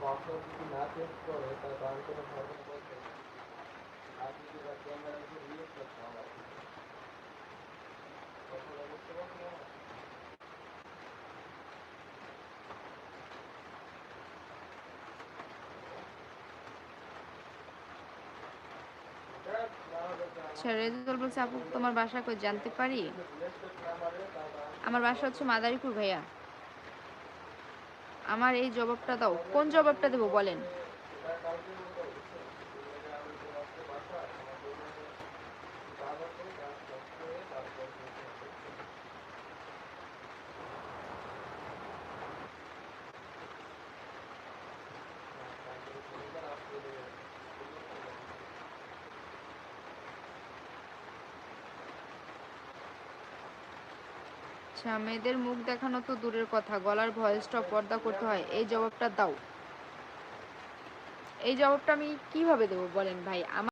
Password যদি না change করে তাহলে আমি কোনো ধরনের বলতে আর যদি বা ক্যামেরা যদি রিয়েক্ট করতে আমার কথাটা বুঝতে পারছি না। আচ্ছা, রেজাউল বলছে আপু তোমার বাসা কই জানতে পারি? আমার বাসা হচ্ছে মাদারীপুর ভাইয়া। আমার এই জবাবটা দাও, কোন জবাবটা দেবো বলেন? আচ্ছা, মেয়েদের মুখ দেখানো তো দূরের কথা, গলার ভয়েসটা পর্দা করতে হয়, এই জবাবটা দাও। এই জবাবটা আমি কিভাবে দেবো বলেন ভাই?